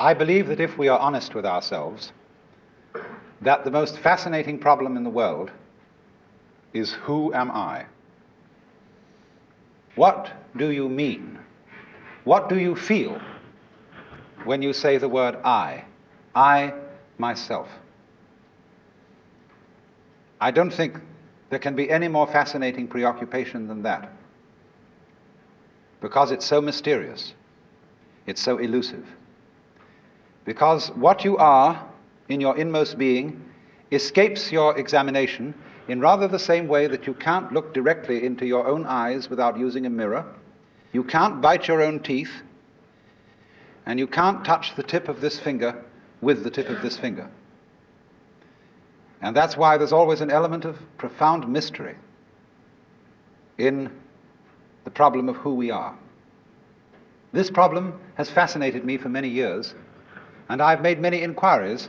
I believe that if we are honest with ourselves, that the most fascinating problem in the world is, who am I? What do you mean? What do you feel when you say the word I myself? I don't think there can be any more fascinating preoccupation than that, because it's so mysterious, it's so elusive. Because what you are in your inmost being escapes your examination in rather the same way that you can't look directly into your own eyes without using a mirror, you can't bite your own teeth, and you can't touch the tip of this finger with the tip of this finger. And that's why there's always an element of profound mystery in the problem of who we are. This problem has fascinated me for many years, and I've made many inquiries,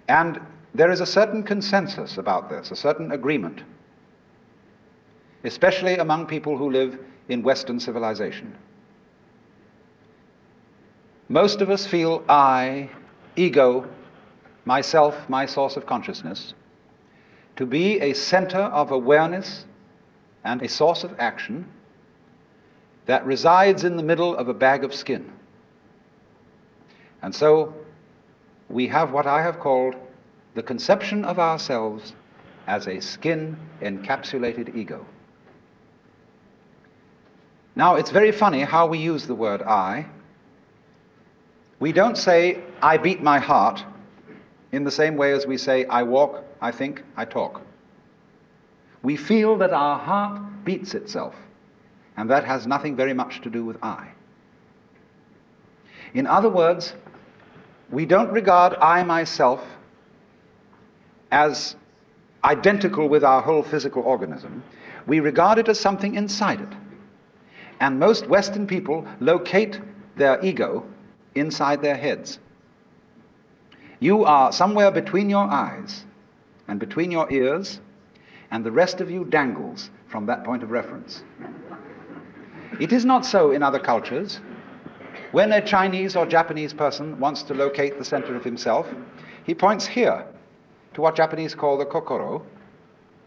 and there is a certain consensus about this, a certain agreement, especially among people who live in Western civilization. Most of us feel I, ego, myself, my source of consciousness, to be a center of awareness and a source of action that resides in the middle of a bag of skin. And so we have what I have called the conception of ourselves as a skin-encapsulated ego. Now, it's very funny how we use the word I. We don't say, I beat my heart, in the same way as we say, I walk, I think, I talk. We feel that our heart beats itself, and that has nothing very much to do with I. In other words, we don't regard I myself as identical with our whole physical organism. We regard it as something inside it. And most Western people locate their ego inside their heads. You are somewhere between your eyes and between your ears, and the rest of you dangles from that point of reference. It is not so in other cultures. When a Chinese or Japanese person wants to locate the center of himself, he points here to what Japanese call the kokoro,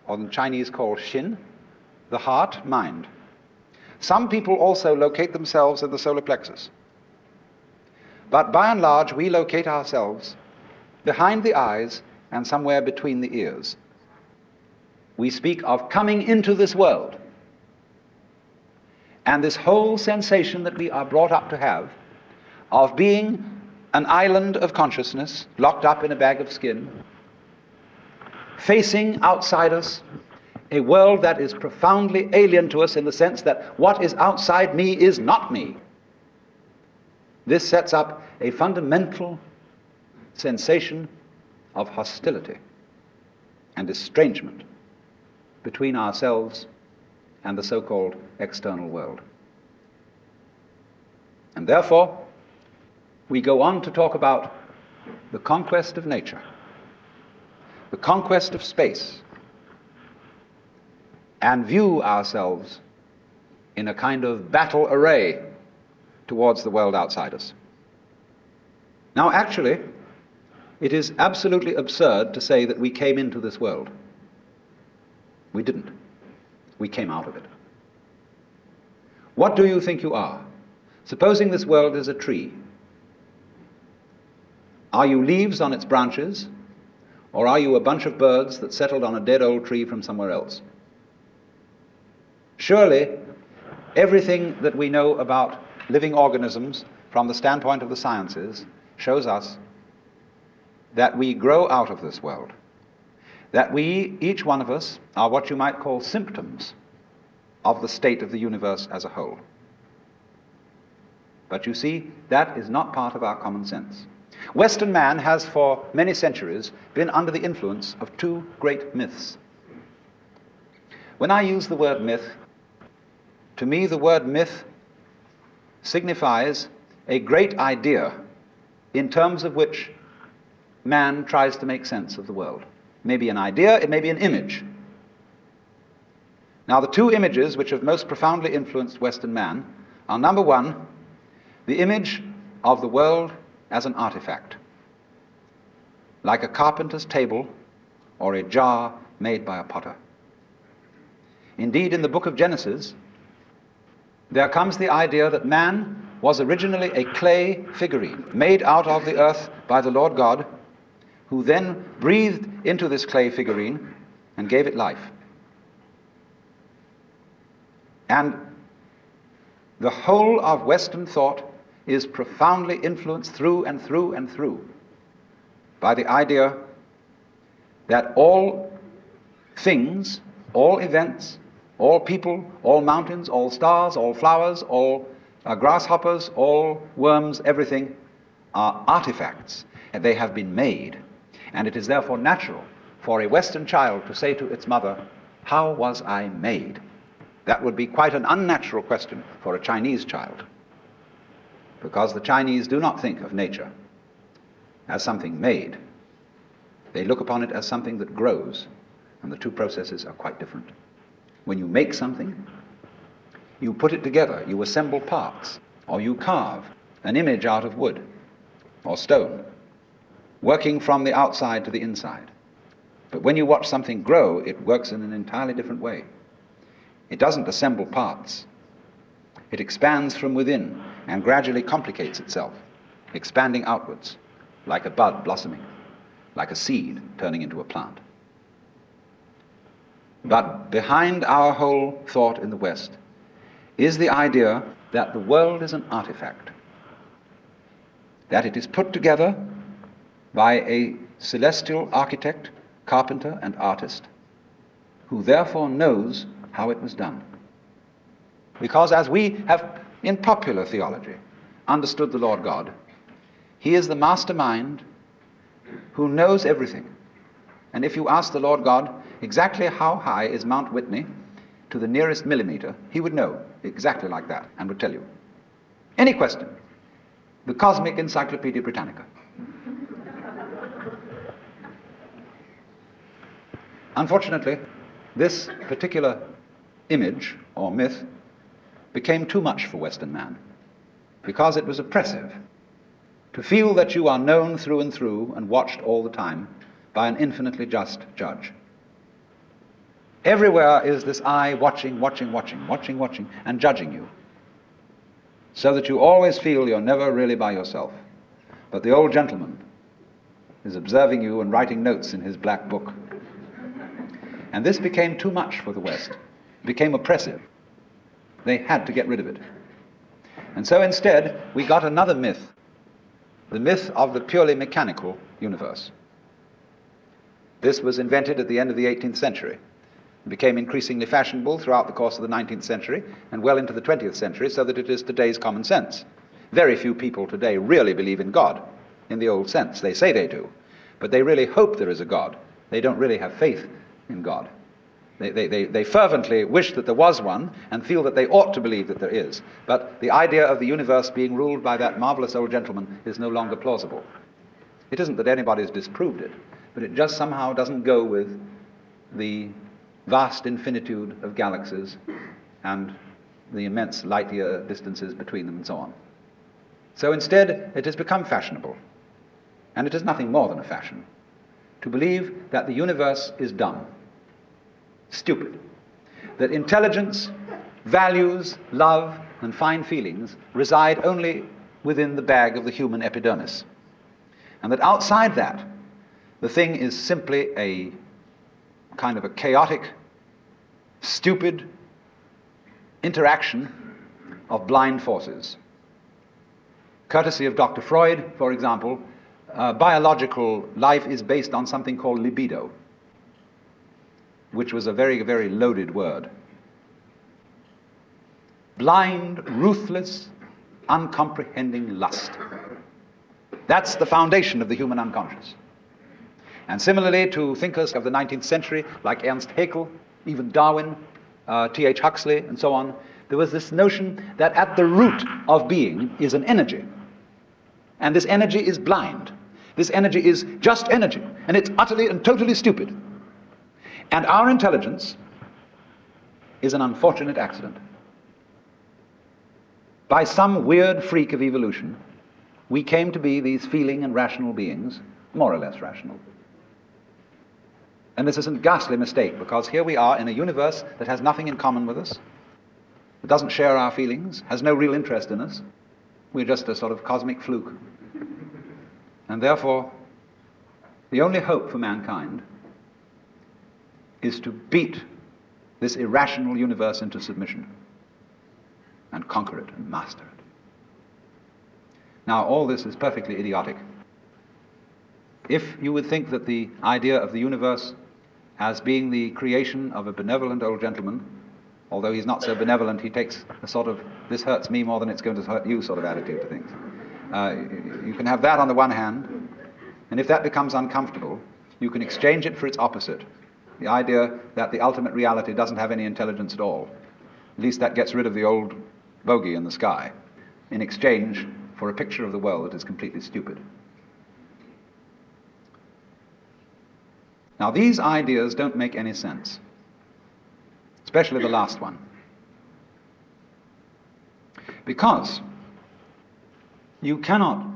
or the Chinese call shin, the heart, mind. Some people also locate themselves in the solar plexus. But by and large, we locate ourselves behind the eyes and somewhere between the ears. We speak of coming into this world. And this whole sensation that we are brought up to have of being an island of consciousness locked up in a bag of skin, facing outside us a world that is profoundly alien to us in the sense that what is outside me is not me. This sets up a fundamental sensation of hostility and estrangement between ourselves and the so-called external world. And therefore, we go on to talk about the conquest of nature, the conquest of space, and view ourselves in a kind of battle array towards the world outside us. Now, actually, it is absolutely absurd to say that we came into this world. We didn't. We came out of it. What do you think you are? Supposing this world is a tree. Are you leaves on its branches, or are you a bunch of birds that settled on a dead old tree from somewhere else? Surely, everything that we know about living organisms from the standpoint of the sciences shows us that we grow out of this world, that we, each one of us, are what you might call symptoms of the state of the universe as a whole. But you see, that is not part of our common sense. Western man has for many centuries been under the influence of two great myths. When I use the word myth, to me the word myth signifies a great idea in terms of which man tries to make sense of the world. It may be an idea, it may be an image. Now, the two images which have most profoundly influenced Western man are, number one, the image of the world as an artifact, like a carpenter's table or a jar made by a potter. Indeed, in the book of Genesis, there comes the idea that man was originally a clay figurine made out of the earth by the Lord God, who then breathed into this clay figurine and gave it life. And the whole of Western thought is profoundly influenced through and through and through by the idea that all things, all events, all people, all mountains, all stars, all flowers, all grasshoppers, all worms, everything are artifacts, and they have been made. And it is therefore natural for a Western child to say to its mother, "How was I made?" That would be quite an unnatural question for a Chinese child, because the Chinese do not think of nature as something made. They look upon it as something that grows, and the two processes are quite different. When you make something, you put it together, you assemble parts, or you carve an image out of wood or stone, working from the outside to the inside. But when you watch something grow, it works in an entirely different way. It doesn't assemble parts. It expands from within and gradually complicates itself, expanding outwards, like a bud blossoming, like a seed turning into a plant. But behind our whole thought in the West is the idea that the world is an artifact, that it is put together by a celestial architect, carpenter, and artist, who therefore knows how it was done. Because as we have, in popular theology, understood the Lord God, he is the mastermind who knows everything. And if you ask the Lord God exactly how high is Mount Whitney to the nearest millimeter, he would know exactly like that and would tell you. Any question, the Cosmic Encyclopedia Britannica. Unfortunately, this particular image or myth became too much for Western man, because it was oppressive to feel that you are known through and through and watched all the time by an infinitely just judge. Everywhere is this eye watching, and judging you, so that you always feel you're never really by yourself. But the old gentleman is observing you and writing notes in his black book. And this became too much for the West. It became oppressive. They had to get rid of it. And so instead, we got another myth, the myth of the purely mechanical universe. This was invented at the end of the 18th century. It became increasingly fashionable throughout the course of the 19th century and well into the 20th century, so that it is today's common sense. Very few people today really believe in God in the old sense. They say they do, but they really hope there is a God. They don't really have faith in God. They fervently wish that there was one and feel that they ought to believe that there is. But the idea of the universe being ruled by that marvelous old gentleman is no longer plausible. It isn't that anybody has disproved it, but it just somehow doesn't go with the vast infinitude of galaxies and the immense light year distances between them and so on. So instead, it has become fashionable, and it is nothing more than a fashion, to believe that the universe is dumb, stupid, that intelligence, values, love, and fine feelings reside only within the bag of the human epidermis, and that outside that, the thing is simply a kind of a chaotic, stupid interaction of blind forces. Courtesy of Dr. Freud, for example, biological life is based on something called libido, which was a very, very loaded word. Blind, ruthless, uncomprehending lust. That's the foundation of the human unconscious. And similarly, to thinkers of the 19th century, like Ernst Haeckel, even Darwin, T.H. Huxley, and so on, there was this notion that at the root of being is an energy. And this energy is blind. This energy is just energy, and it's utterly and totally stupid. And our intelligence is an unfortunate accident. By some weird freak of evolution, we came to be these feeling and rational beings, more or less rational. And this is a ghastly mistake, because here we are in a universe that has nothing in common with us, that doesn't share our feelings, has no real interest in us. We're just a sort of cosmic fluke. And therefore, the only hope for mankind is to beat this irrational universe into submission and conquer it and master it. Now, all this is perfectly idiotic. If you would think that the idea of the universe as being the creation of a benevolent old gentleman, although he's not so benevolent, he takes a sort of, this hurts me more than it's going to hurt you sort of attitude to things. You can have that on the one hand, and if that becomes uncomfortable, you can exchange it for its opposite, the idea that the ultimate reality doesn't have any intelligence at all. At least that gets rid of the old bogey in the sky, in exchange for a picture of the world that is completely stupid. Now, these ideas don't make any sense, especially the last one, because you cannot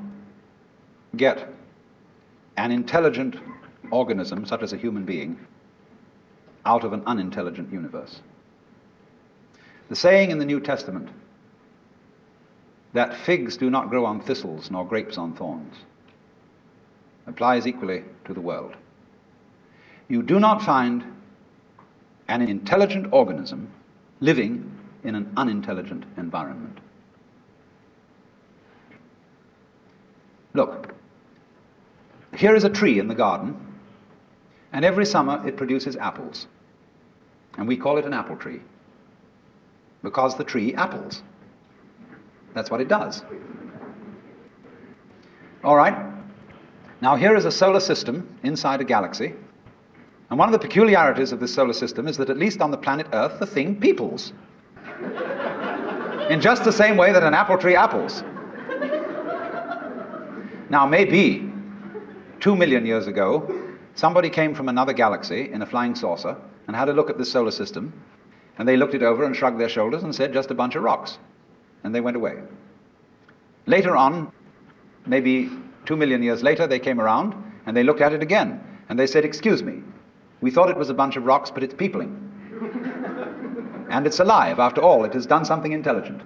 get an intelligent organism, such as a human being, out of an unintelligent universe. The saying in the New Testament that figs do not grow on thistles nor grapes on thorns applies equally to the world. You do not find an intelligent organism living in an unintelligent environment. Look, here is a tree in the garden, and every summer it produces apples. And we call it an apple tree, because the tree apples. That's what it does. All right. Now here is a solar system inside a galaxy, and one of the peculiarities of this solar system is that at least on the planet Earth, the thing peoples. In just the same way that an apple tree apples. Now maybe 2 million years ago, somebody came from another galaxy in a flying saucer and had a look at this solar system, and they looked it over and shrugged their shoulders and said, just a bunch of rocks. And they went away. Later on, maybe 2 million years later, they came around and they looked at it again, and they said, excuse me, we thought it was a bunch of rocks, but it's peopling. And it's alive. After all, it has done something intelligent.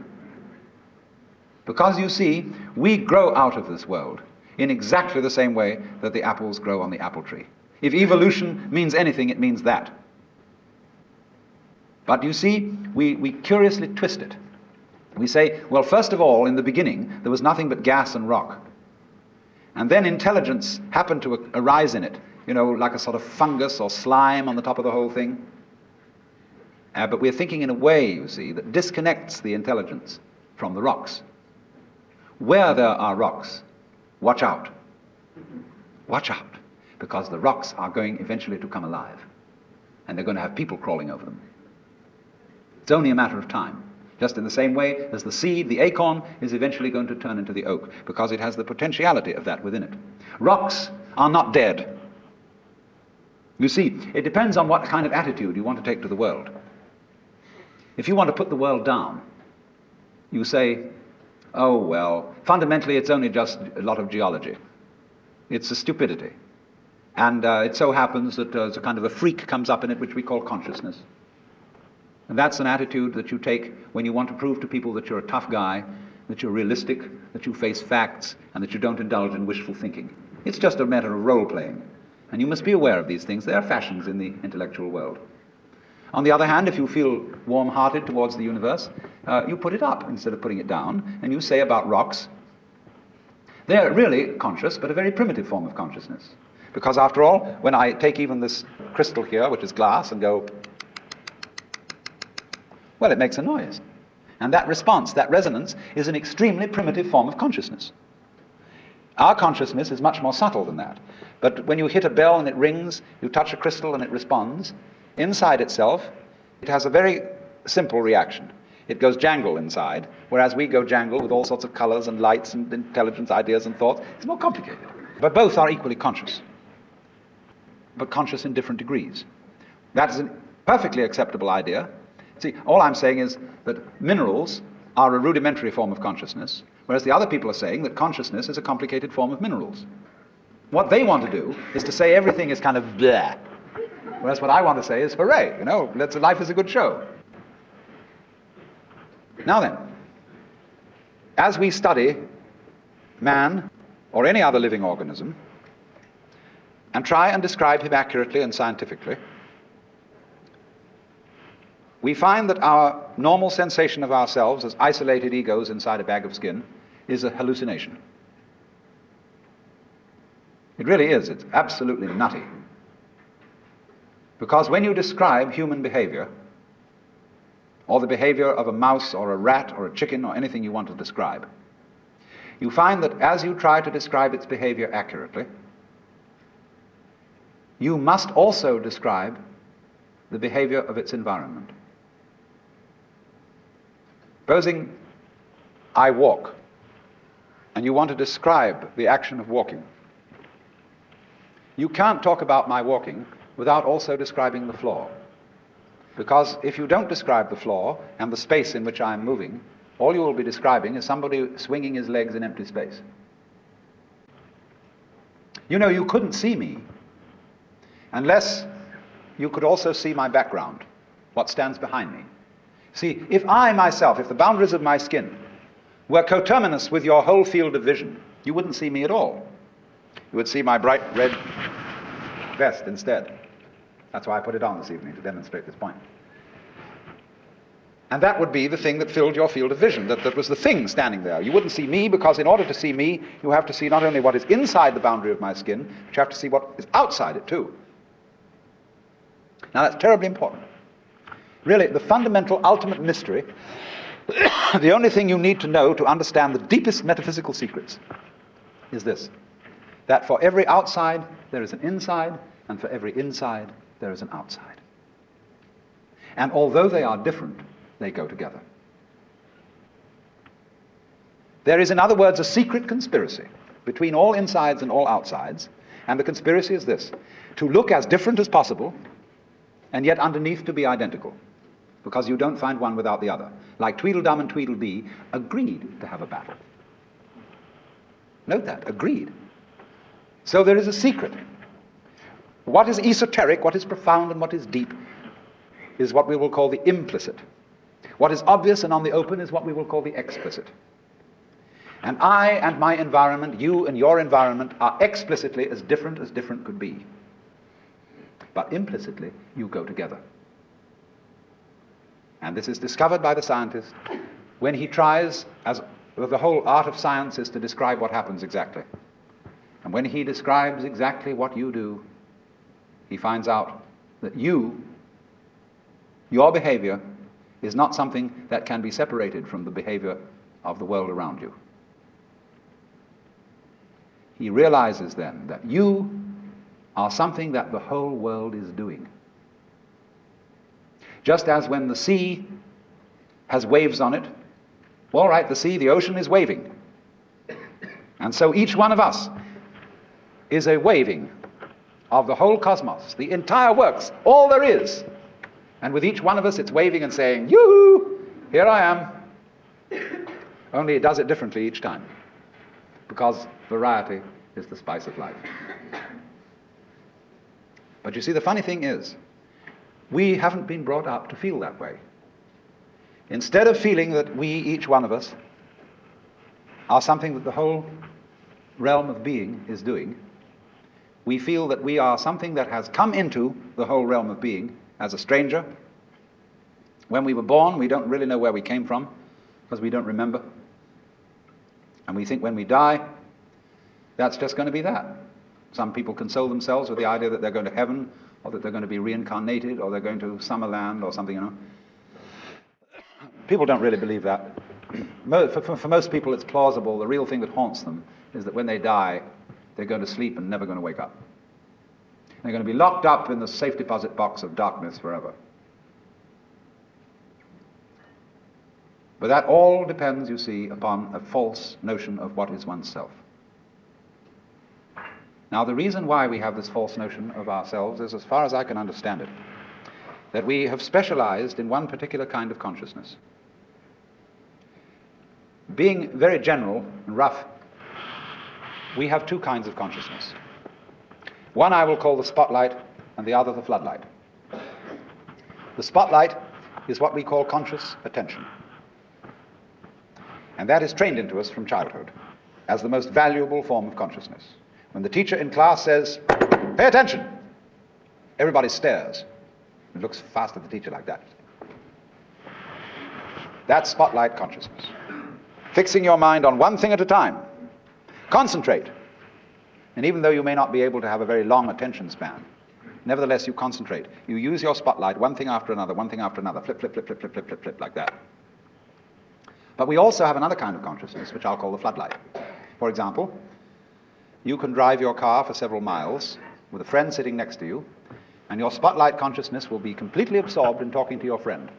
Because you see, we grow out of this world in exactly the same way that the apples grow on the apple tree. If evolution means anything, it means that. But you see, we curiously twist it. We say, well, first of all, in the beginning, there was nothing but gas and rock. And then intelligence happened to arise in it, you know, like a sort of fungus or slime on the top of the whole thing. But we're thinking in a way, you see, that disconnects the intelligence from the rocks. Where there are rocks, watch out. Watch out, because the rocks are going eventually to come alive, and they're going to have people crawling over them. It's only a matter of time. Just in the same way as the seed, the acorn, is eventually going to turn into the oak, because it has the potentiality of that within it. Rocks are not dead. You see, it depends on what kind of attitude you want to take to the world. If you want to put the world down, you say, oh, well, fundamentally it's only just a lot of geology. It's a stupidity. And it so happens that a kind of a freak comes up in it which we call consciousness. And that's an attitude that you take when you want to prove to people that you're a tough guy, that you're realistic, that you face facts, and that you don't indulge in wishful thinking. It's just a matter of role-playing. And you must be aware of these things. They are fashions in the intellectual world. On the other hand, if you feel warm-hearted towards the universe, you put it up instead of putting it down, and you say about rocks, they're really conscious, but a very primitive form of consciousness. Because after all, when I take even this crystal here, which is glass, and go, well, it makes a noise. And that response, that resonance, is an extremely primitive form of consciousness. Our consciousness is much more subtle than that. But when you hit a bell and it rings, you touch a crystal and it responds, inside itself, it has a very simple reaction. It goes jangle inside, whereas we go jangle with all sorts of colors and lights and intelligence, ideas and thoughts. It's more complicated. But both are equally conscious, but conscious in different degrees. That is a perfectly acceptable idea. See, all I'm saying is that minerals are a rudimentary form of consciousness, Whereas the other people are saying that consciousness is a complicated form of minerals. What they want to do is to say everything is kind of bleh. Whereas what I want to say is, hooray, life is a good show. Now then, as we study man or any other living organism and try and describe him accurately and scientifically, we find that our normal sensation of ourselves as isolated egos inside a bag of skin is a hallucination. It really is. It's absolutely nutty. Because when you describe human behavior, or the behavior of a mouse or a rat or a chicken or anything you want to describe, you find that as you try to describe its behavior accurately, you must also describe the behavior of its environment. Supposing I walk, and you want to describe the action of walking. You can't talk about my walking without also describing the floor. Because if you don't describe the floor and the space in which I am moving, all you will be describing is somebody swinging his legs in empty space. You couldn't see me unless you could also see my background, what stands behind me. See, if the boundaries of my skin were coterminous with your whole field of vision, you wouldn't see me at all. You would see my bright red vest instead. That's why I put it on this evening, to demonstrate this point. And that would be the thing that filled your field of vision, that was the thing standing there. You wouldn't see me, because in order to see me, you have to see not only what is inside the boundary of my skin, but you have to see what is outside it too. Now that's terribly important. Really, the fundamental, ultimate mystery, the only thing you need to know to understand the deepest metaphysical secrets, is this: that for every outside there is an inside, and for every inside there is an outside. And although they are different, they go together. There is, in other words, a secret conspiracy between all insides and all outsides, and the conspiracy is this: to look as different as possible, and yet underneath to be identical, because you don't find one without the other. Like Tweedledum and Tweedledee agreed to have a battle. Note that, agreed. So there is a secret. What is esoteric, what is profound, and what is deep is what we will call the implicit. What is obvious and on the open is what we will call the explicit. And I and my environment, you and your environment, are explicitly as different could be. But implicitly, you go together. And this is discovered by the scientist when he tries, as the whole art of science is to describe what happens exactly. And when he describes exactly what you do, he finds out that your behavior is not something that can be separated from the behavior of the world around you. He realizes then that you are something that the whole world is doing. Just as when the sea has waves on it, all right, the ocean is waving. And so each one of us is a waving of the whole cosmos, the entire works, all there is. And with each one of us, it's waving and saying, yoo-hoo, here I am. Only it does it differently each time, because variety is the spice of life. But you see, the funny thing is, we haven't been brought up to feel that way. Instead of feeling that we, each one of us, are something that the whole realm of being is doing, we feel that we are something that has come into the whole realm of being as a stranger. When we were born, we don't really know where we came from, because we don't remember. And we think when we die, that's just going to be that. Some people console themselves with the idea that they're going to heaven, or that they're going to be reincarnated, or they're going to Summerland or something, People don't really believe that. For most people, it's plausible. The real thing that haunts them is that when they die, they're going to sleep and never going to wake up. They're going to be locked up in the safe deposit box of darkness forever. But that all depends, you see, upon a false notion of what is oneself. Now, the reason why we have this false notion of ourselves is, as far as I can understand it, that we have specialized in one particular kind of consciousness. Being very general and rough, we have two kinds of consciousness. One I will call the spotlight, and the other the floodlight. The spotlight is what we call conscious attention. And that is trained into us from childhood as the most valuable form of consciousness. When the teacher in class says, "Pay attention," everybody stares and looks fast at the teacher like that. That's spotlight consciousness. Fixing your mind on one thing at a time. Concentrate. And even though you may not be able to have a very long attention span, nevertheless you concentrate. You use your spotlight, one thing after another, one thing after another, flip, flip, flip, flip, flip, flip, flip, flip, like that. But we also have another kind of consciousness, which I'll call the floodlight. For example, you can drive your car for several miles with a friend sitting next to you, and your spotlight consciousness will be completely absorbed in talking to your friend.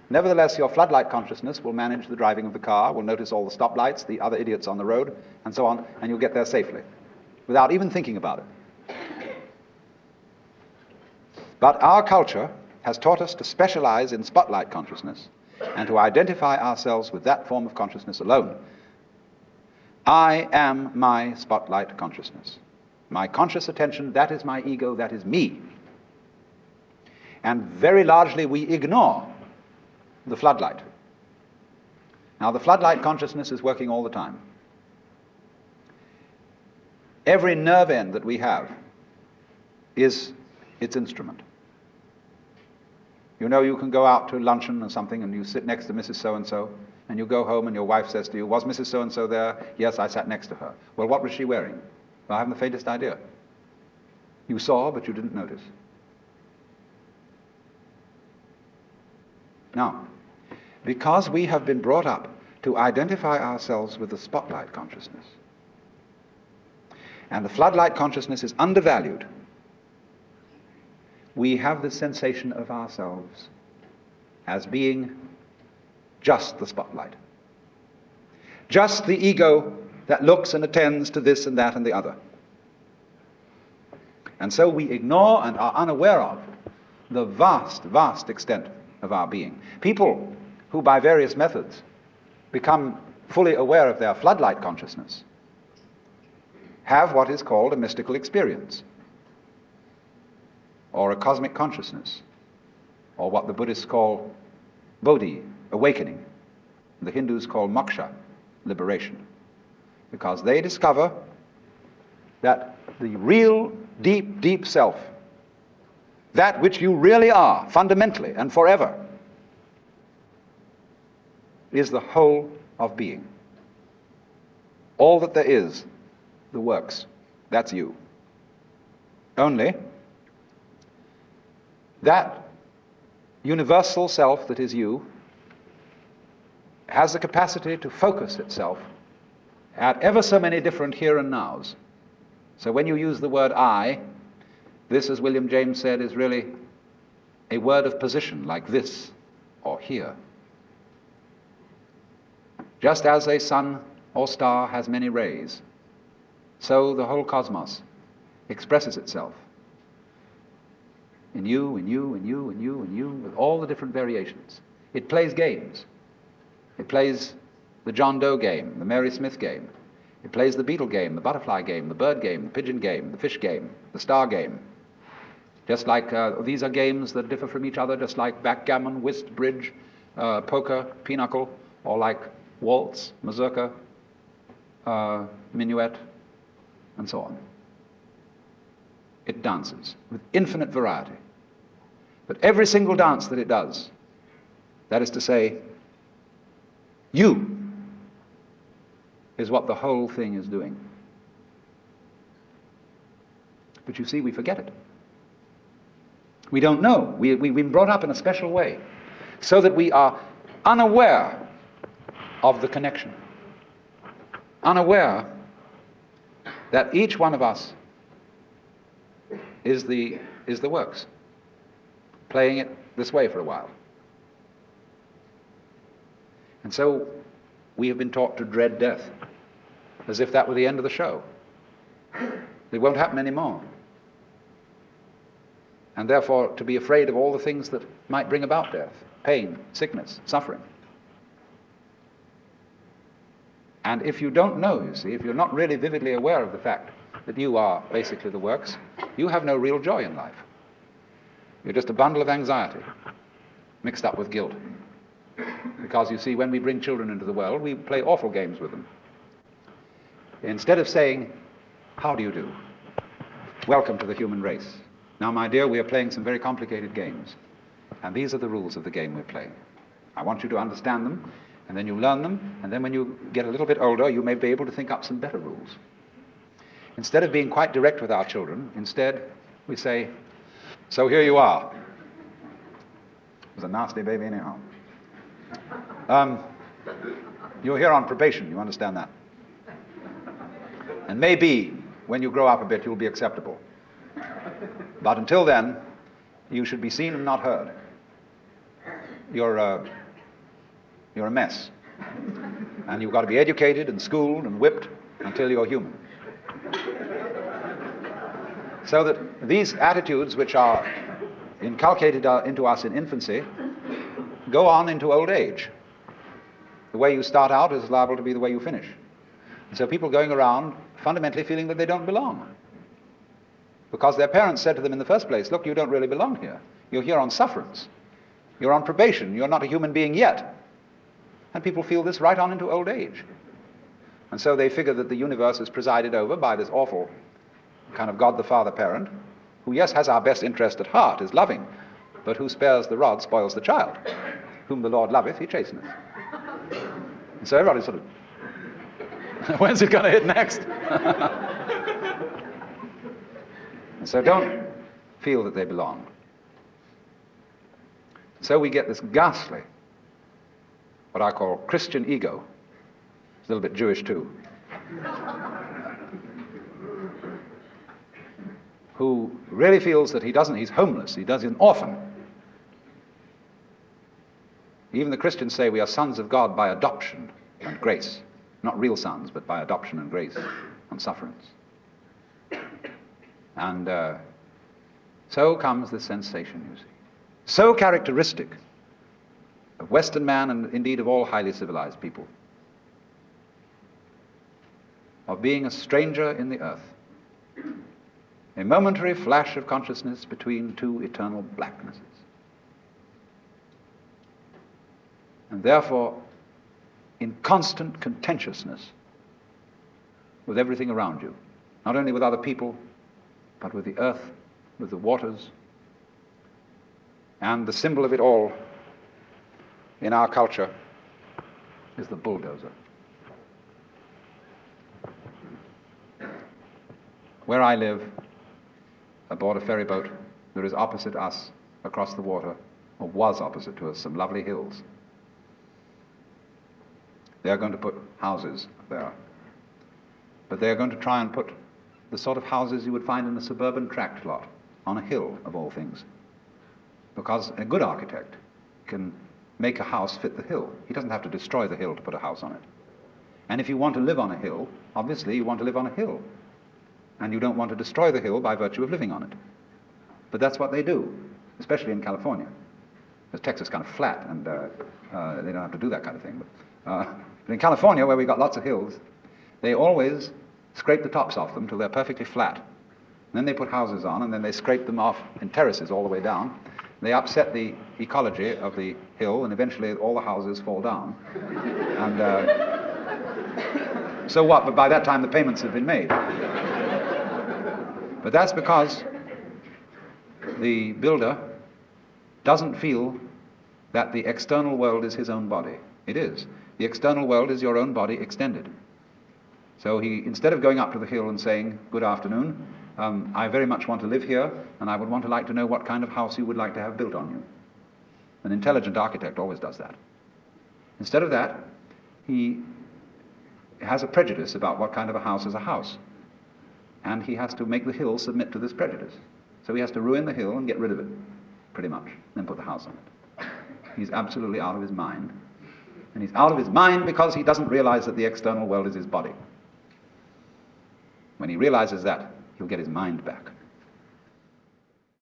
Nevertheless, your floodlight consciousness will manage the driving of the car, will notice all the stoplights, the other idiots on the road, and so on, and you'll get there safely, without even thinking about it. But our culture has taught us to specialize in spotlight consciousness and to identify ourselves with that form of consciousness alone. I am my spotlight consciousness. My conscious attention, that is my ego, that is me. And very largely we ignore the floodlight. Now, the floodlight consciousness is working all the time. Every nerve end that we have is its instrument. You know, you can go out to luncheon or something and you sit next to Mrs. So-and-so, and you go home and your wife says to you, "Was Mrs. So-and-so there?" "Yes, I sat next to her." "Well, what was she wearing?" "Well, I haven't the faintest idea." You saw, but you didn't notice. Now, because we have been brought up to identify ourselves with the spotlight consciousness, and the floodlight consciousness is undervalued, we have the sensation of ourselves as being just the spotlight. Just the ego that looks and attends to this and that and the other. And so we ignore and are unaware of the vast, vast extent of our being. People who by various methods become fully aware of their floodlight consciousness have what is called a mystical experience, or a cosmic consciousness, or what the Buddhists call bodhi, awakening. The Hindus call moksha, liberation, because they discover that the real deep, deep self, that which you really are, fundamentally and forever, is the whole of being. All that there is, the works, that's you. Only that universal self that is you has the capacity to focus itself at ever so many different here and nows. So when you use the word I, this, as William James said, is really a word of position, like this or here. Just as a sun or star has many rays, so the whole cosmos expresses itself in you, in you, in you, in you, in you, with all the different variations. It plays games. It plays the John Doe game, the Mary Smith game. It plays the beetle game, the butterfly game, the bird game, the pigeon game, the fish game, the star game. Just like these are games that differ from each other, just like backgammon, whist, bridge, poker, pinochle, or like waltz, mazurka, minuet, and so on. It dances with infinite variety. But every single dance that it does, that is to say, you is what the whole thing is doing. But you see, we forget it. We don't know. We've been brought up in a special way so that we are unaware of the connection, unaware that each one of us is the works, playing it this way for a while. And so we have been taught to dread death, as if that were the end of the show. It won't happen anymore. And therefore to be afraid of all the things that might bring about death, pain, sickness, suffering. And if you don't know, you see, if you're not really vividly aware of the fact that you are basically the works, you have no real joy in life. You're just a bundle of anxiety mixed up with guilt. Because you see, when we bring children into the world, we play awful games with them. Instead of saying, how do you do? Welcome to the human race. Now, my dear, we are playing some very complicated games. And these are the rules of the game we're playing. I want you to understand them, and then you learn them, and then when you get a little bit older, you may be able to think up some better rules. Instead of being quite direct with our children, instead we say, so here you are. It was a nasty baby anyhow. You're here on probation, you understand that? And maybe when you grow up a bit, you'll be acceptable. But until then, you should be seen and not heard. You're a mess. And you've got to be educated and schooled and whipped until you're human. So that these attitudes which are inculcated into us in infancy go on into old age. The way you start out is liable to be the way you finish. And so people going around fundamentally feeling that they don't belong. Because their parents said to them in the first place, look, you don't really belong here. You're here on sufferance. You're on probation. You're not a human being yet. And people feel this right on into old age. And so they figure that the universe is presided over by this awful kind of God the Father parent, who, yes, has our best interest at heart, is loving, but who spares the rod, spoils the child. Whom the Lord loveth, he chasteneth. And so everybody's sort of, when's it going to hit next? And so don't feel that they belong. So we get this ghastly, what I call Christian ego. It's a little bit Jewish too. Who really feels that he's homeless, he's an orphan. Even the Christians say we are sons of God by adoption and grace. Not real sons, but by adoption and grace and sufferance. And so comes the sensation, you see. So characteristic of Western man and indeed of all highly civilized people. Of being a stranger in the earth. A momentary flash of consciousness between two eternal blacknesses. And therefore, in constant contentiousness with everything around you. Not only with other people, but with the earth, with the waters. And the symbol of it all in our culture is the bulldozer. Where I live, aboard a ferry boat, there is opposite us, across the water, or was opposite to us, some lovely hills. They are going to put houses there. But they are going to try and put the sort of houses you would find in a suburban tract lot, on a hill, of all things. Because a good architect can make a house fit the hill. He doesn't have to destroy the hill to put a house on it. And if you want to live on a hill, obviously you want to live on a hill. And you don't want to destroy the hill by virtue of living on it. But that's what they do, especially in California. Because Texas is kind of flat, and they don't have to do that kind of thing. But in California, where we've got lots of hills, they always scrape the tops off them till they're perfectly flat. And then they put houses on, and then they scrape them off in terraces all the way down. They upset the ecology of the hill, and eventually all the houses fall down. And so what? But by that time the payments have been made. But that's because the builder doesn't feel that the external world is his own body. It is. The external world is your own body extended. So he, instead of going up to the hill and saying, good afternoon, I very much want to live here, and I would like to know what kind of house you would like to have built on you. An intelligent architect always does that. Instead of that, he has a prejudice about what kind of a house is a house. And he has to make the hill submit to this prejudice. So he has to ruin the hill and get rid of it, pretty much, then put the house on it. He's absolutely out of his mind. And he's out of his mind because he doesn't realize that the external world is his body. When he realizes that, he'll get his mind back.